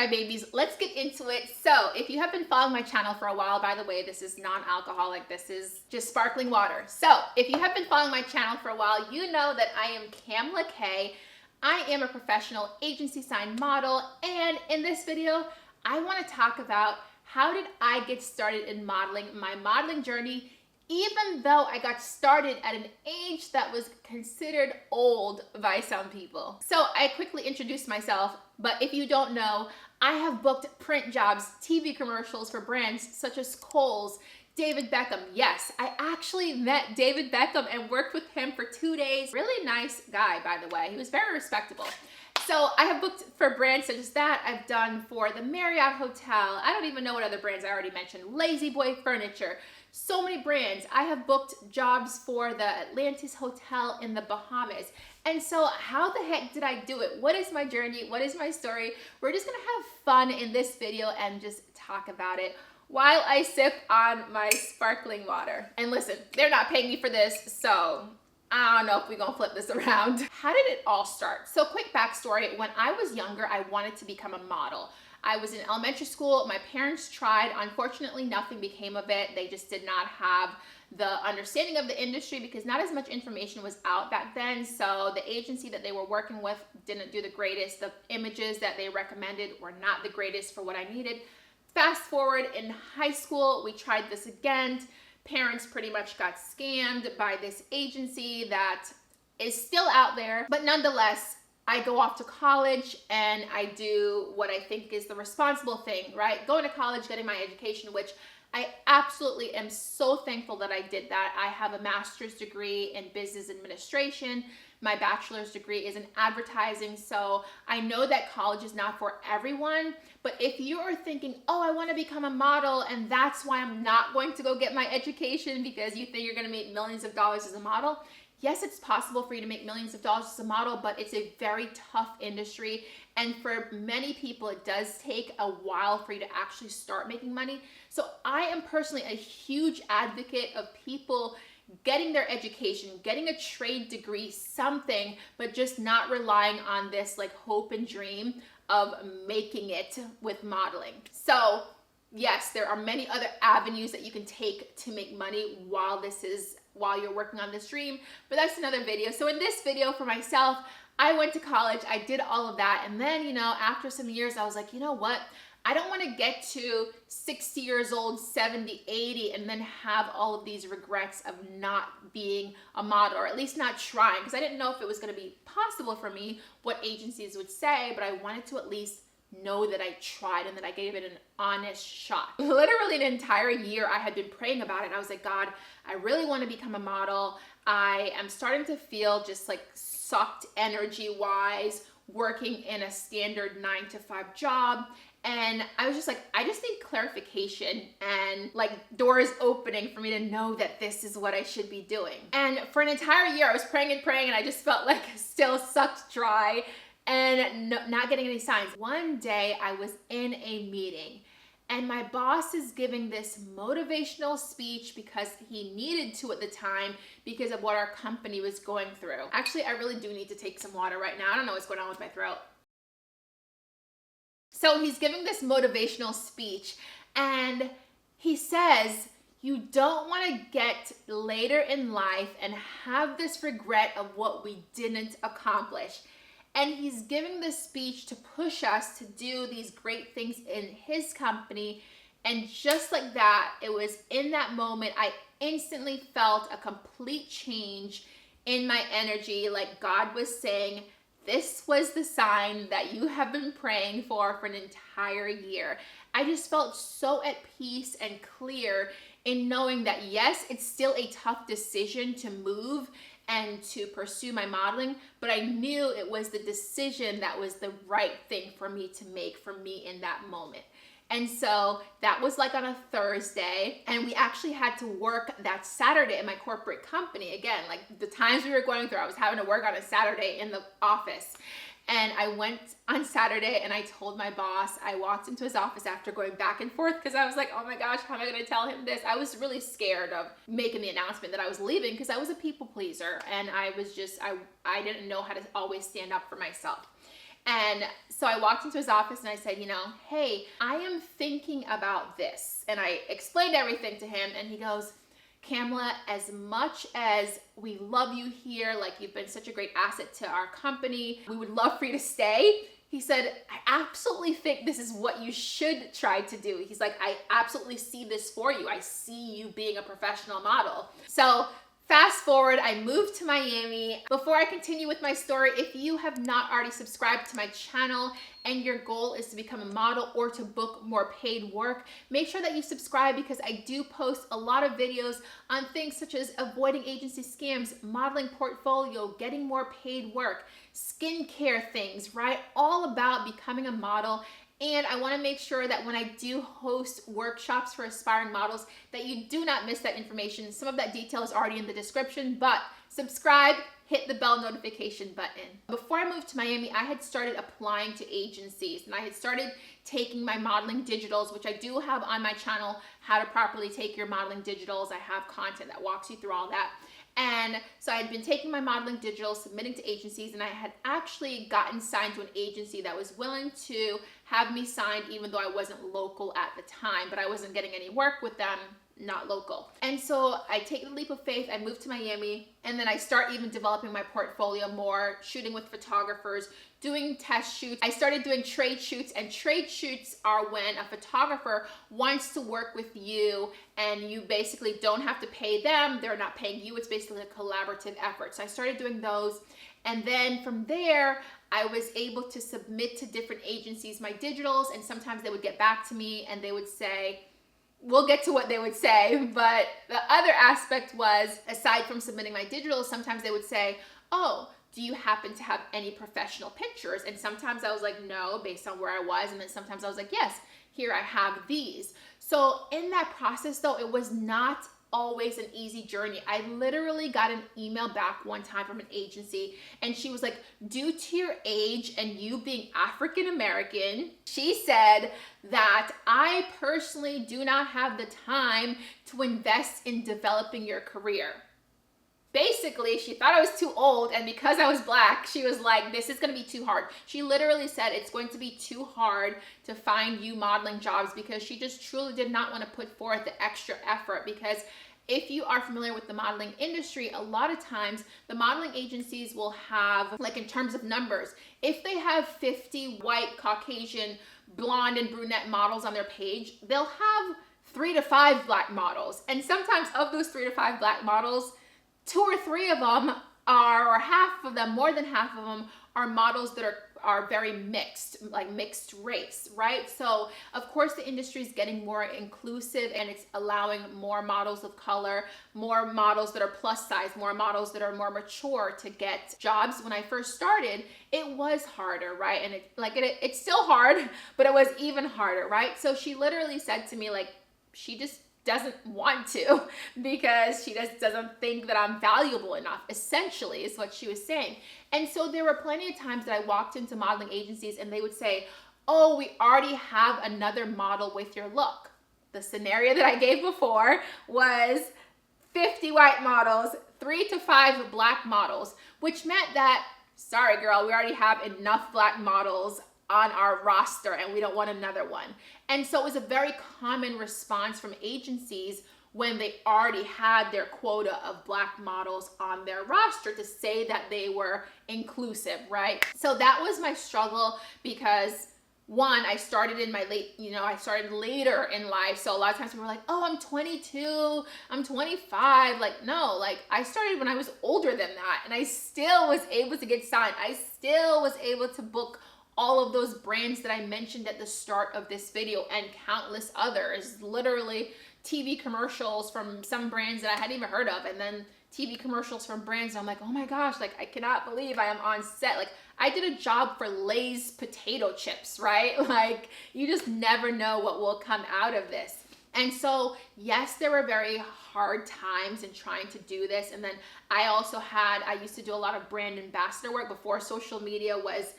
my babies, let's get into it. So if you have been following my channel for a while, by the way, this is non-alcoholic, this is just sparkling water. So if you have been following my channel for a while, you know that I am Kamla-Kay. I am a professional agency signed model, and in this video, I want to talk about how did I get started in modeling, my modeling journey, even though I got started at an age that was considered old by some people. So I quickly introduced myself, but if you don't know, I have booked print jobs, TV commercials for brands such as Kohl's, David Beckham. Yes, I actually met David Beckham and worked with him for 2 days. Really nice guy, by the way. He was very respectable. So I have booked for brands such as that. I've done for the Marriott Hotel. I don't even know what other brands I already mentioned. Lazy Boy Furniture. So many brands. I have booked jobs for the Atlantis Hotel in the Bahamas. And so how the heck did I do it? What is my journey? What is my story? We're just gonna have fun in this video and just talk about it while I sip on my sparkling water. And listen, they're not paying me for this, so I don't know if we're gonna flip this around. How did it all start? So quick backstory, when I was younger, I wanted to become a model. I was in elementary school, my parents tried, unfortunately nothing became of it. They just did not have the understanding of the industry because not as much information was out back then, so the agency that they were working with didn't do the greatest. The images that they recommended were not the greatest for what I needed. Fast forward, in high school, we tried this again. Parents pretty much got scammed by this agency that is still out there, but nonetheless, I go off to college and I do what I think is the responsible thing, right? Going to college, getting my education, which I absolutely am so thankful that I did that. I have a master's degree in business administration. My bachelor's degree is in advertising. So I know that college is not for everyone, but if you are thinking, oh, I want to become a model and that's why I'm not going to go get my education because you think you're going to make millions of dollars as a model, yes, it's possible for you to make millions of dollars as a model, but it's a very tough industry. And for many people, it does take a while for you to actually start making money. So I am personally a huge advocate of people getting their education, getting a trade degree, something, but just not relying on this like hope and dream of making it with modeling. So yes, there are many other avenues that you can take to make money while you're working on this dream, but that's another video. So in this video for myself, I went to college, I did all of that, and then, you know, after some years, I was like, you know what? I don't want to get to 60 years old, 70, 80, and then have all of these regrets of not being a model, or at least not trying, because I didn't know if it was going to be possible for me, what agencies would say, but I wanted to at least know that I tried and that I gave it an honest shot. Literally an entire year I had been praying about it. I was like, God, I really want to become a model. I am starting to feel just like sucked energy-wise, working in a standard 9-to-5 job. And I was just like, I just need clarification and like doors opening for me to know that this is what I should be doing. And for an entire year, I was praying and praying, and I just felt like still sucked dry and not getting any signs. One day I was in a meeting and my boss is giving this motivational speech because he needed to at the time because of what our company was going through. Actually, I really do need to take some water right now. I don't know what's going on with my throat. So he's giving this motivational speech and he says, you don't want to get later in life and have this regret of what we didn't accomplish. And he's giving this speech to push us to do these great things in his company. And just like that, it was in that moment, I instantly felt a complete change in my energy. Like God was saying, this was the sign that you have been praying for an entire year. I just felt so at peace and clear in knowing that yes, it's still a tough decision to move and to pursue my modeling, but I knew it was the decision that was the right thing for me to make for me in that moment. And so that was like on a Thursday, and we actually had to work that Saturday in my corporate company. Again, like the times we were going through, I was having to work on a Saturday in the office. And I went on Saturday and I told my boss, I walked into his office after going back and forth because I was like, oh my gosh, how am I gonna tell him this? I was really scared of making the announcement that I was leaving because I was a people pleaser and I was just, I didn't know how to always stand up for myself. And so I walked into his office and I said, hey, I am thinking about this. And I explained everything to him, and he goes, Kamla, as much as we love you here, like you've been such a great asset to our company, we would love for you to stay. He said, I absolutely think this is what you should try to do. He's like, I absolutely see this for you. I see you being a professional model. So fast forward, I moved to Miami. Before I continue with my story, if you have not already subscribed to my channel and your goal is to become a model or to book more paid work, make sure that you subscribe, because I do post a lot of videos on things such as avoiding agency scams, modeling portfolio, getting more paid work, skincare things, right? All about becoming a model. And I want to make sure that when I do host workshops for aspiring models, that you do not miss that information. Some of that detail is already in the description, but subscribe, hit the bell notification button. Before I moved to Miami, I had started applying to agencies, and I had started taking my modeling digitals, which I do have on my channel, how to properly take your modeling digitals. I have content that walks you through all that. And so I had been taking my modeling digitals, submitting to agencies, and I had actually gotten signed to an agency that was willing to have me signed even though I wasn't local at the time, but I wasn't getting any work with them, not local. And so I take the leap of faith, I moved to Miami, and then I start even developing my portfolio more, shooting with photographers, doing test shoots. I started doing trade shoots, and trade shoots are when a photographer wants to work with you and you basically don't have to pay them, they're not paying you, it's basically a collaborative effort. So I started doing those, and then from there, I was able to submit to different agencies my digitals, and sometimes they would get back to me and they would say, we'll get to what they would say, but the other aspect was, aside from submitting my digitals, sometimes they would say, oh, do you happen to have any professional pictures? And sometimes I was like, no, based on where I was. And then sometimes I was like, yes, here I have these. So in that process though, it was not always an easy journey. I literally got an email back one time from an agency, and she was like, due to your age and you being African American, she said that I personally do not have the time to invest in developing your career. Basically, she thought I was too old, and because I was Black, she was like, this is gonna be too hard. She literally said it's going to be too hard to find you modeling jobs, because she just truly did not want to put forth the extra effort. Because if you are familiar with the modeling industry, a lot of times the modeling agencies will have, like in terms of numbers, if they have 50 white, Caucasian, blonde, and brunette models on their page, they'll have 3 to 5 Black models. And sometimes of those 3 to 5 Black models, 2 or 3 of them are, or half of them, more than half of them, are models that are very mixed, like mixed race, right? So of course the industry is getting more inclusive, and it's allowing more models of color, more models that are plus size, more models that are more mature to get jobs. When I first started, it was harder, right? And it's still hard, but it was even harder, right? So she literally said to me, like, she just doesn't want to, because she just doesn't think that I'm valuable enough, essentially, is what she was saying. And so there were plenty of times that I walked into modeling agencies and they would say, oh, we already have another model with your look. The scenario that I gave before was 50 white models, 3 to 5 Black models, which meant that, sorry girl, we already have enough Black models on our roster and we don't want another one. And so it was a very common response from agencies when they already had their quota of Black models on their roster to say that they were inclusive, right? So that was my struggle, because one, I started in my I started later in life. So a lot of times people were like, oh, I'm 22, I'm 25. Like, no, like I started when I was older than that, and I still was able to get signed. I still was able to book all of those brands that I mentioned at the start of this video, and countless others. Literally TV commercials from some brands that I hadn't even heard of, and then TV commercials from brands, and I'm like, oh my gosh, like I cannot believe I am on set. Like I did a job for Lay's potato chips, right? Like you just never know what will come out of this. And so yes, there were very hard times in trying to do this. And then I used to do a lot of brand ambassador work before social media was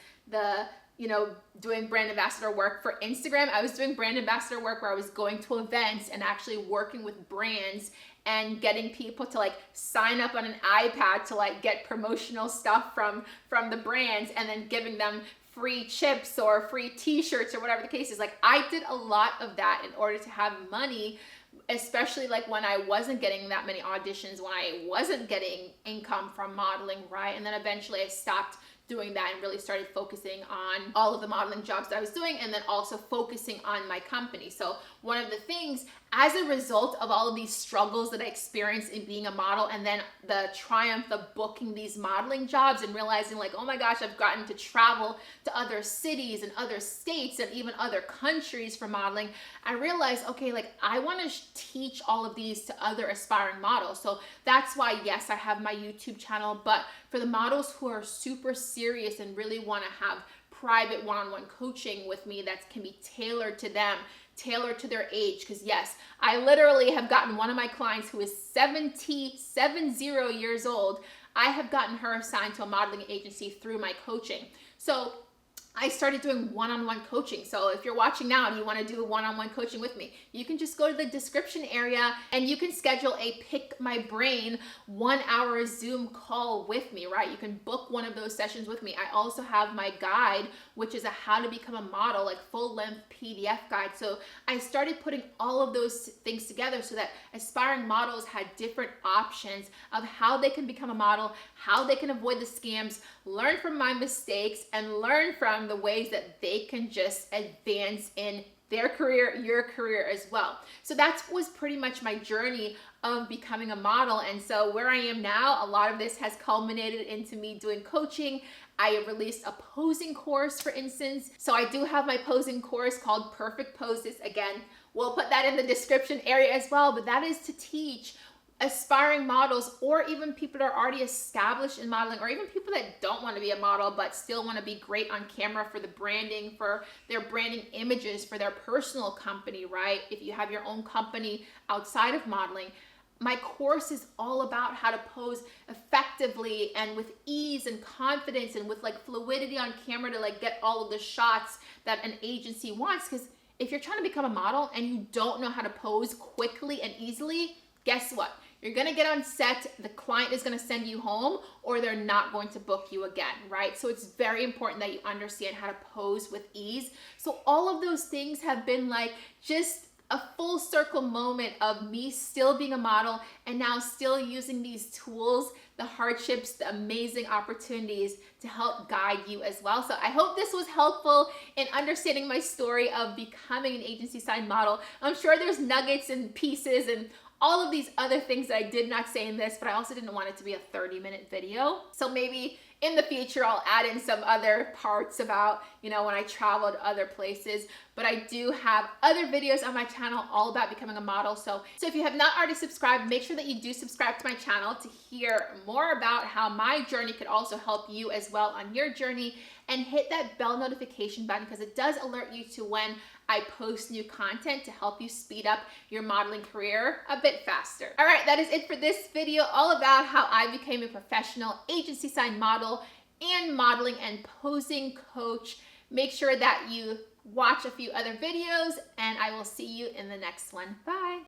doing brand ambassador work for Instagram. I was doing brand ambassador work where I was going to events and actually working with brands and getting people to like sign up on an iPad to like get promotional stuff from the brands, and then giving them free chips or free t-shirts or whatever the case is. Like, I did a lot of that in order to have money, especially like when I wasn't getting that many auditions, when I wasn't getting income from modeling, right? And then eventually I stopped doing that and really started focusing on all of the modeling jobs that I was doing, and then also focusing on my company. So one of the things, as a result of all of these struggles that I experienced in being a model, and then the triumph of booking these modeling jobs and realizing like, oh my gosh, I've gotten to travel to other cities and other states and even other countries for modeling, I realized, okay, like I want to teach all of these to other aspiring models. So that's why, yes, I have my YouTube channel, but for the models who are super serious and really want to have private one-on-one coaching with me that can be tailored to them, tailored to their age, because yes, I literally have gotten one of my clients who is 70 years old. I have gotten her assigned to a modeling agency through my coaching. So I started doing one-on-one coaching. So if you're watching now and you want to do one-on-one coaching with me, you can just go to the description area and you can schedule a Pick My Brain 1-hour Zoom call with me, right? You can book one of those sessions with me. I also have my guide, which is a how to become a model, like full-length PDF guide. So I started putting all of those things together so that aspiring models had different options of how they can become a model, how they can avoid the scams, learn from my mistakes, and learn from the ways that they can just advance in their career, your career as well. So that was pretty much my journey of becoming a model. And so where I am now, a lot of this has culminated into me doing coaching. I released a posing course, for instance. So I do have my posing course called Perfect Poses. Again, we'll put that in the description area as well, but that is to teach aspiring models, or even people that are already established in modeling, or even people that don't want to be a model but still want to be great on camera for the branding, for their branding images, for their personal company, right? If you have your own company outside of modeling, my course is all about how to pose effectively and with ease and confidence and with like fluidity on camera to like get all of the shots that an agency wants. Because if you're trying to become a model and you don't know how to pose quickly and easily, guess what? You're gonna get on set, the client is gonna send you home, or they're not going to book you again, right? So it's very important that you understand how to pose with ease. So all of those things have been like just a full circle moment of me still being a model and now still using these tools, the hardships, the amazing opportunities to help guide you as well. So I hope this was helpful in understanding my story of becoming an agency signed model. I'm sure there's nuggets and pieces and all of these other things that I did not say in this, but I also didn't want it to be a 30-minute video. So maybe in the future, I'll add in some other parts about, you know, when I traveled other places. But I do have other videos on my channel all about becoming a model. So if you have not already subscribed, make sure that you do subscribe to my channel to hear more about how my journey could also help you as well on your journey. And hit that bell notification button because it does alert you to when I post new content to help you speed up your modeling career a bit faster. All right, that is it for this video, all about how I became a professional agency signed model and modeling and posing coach. Make sure that you watch a few other videos, and I will see you in the next one. Bye.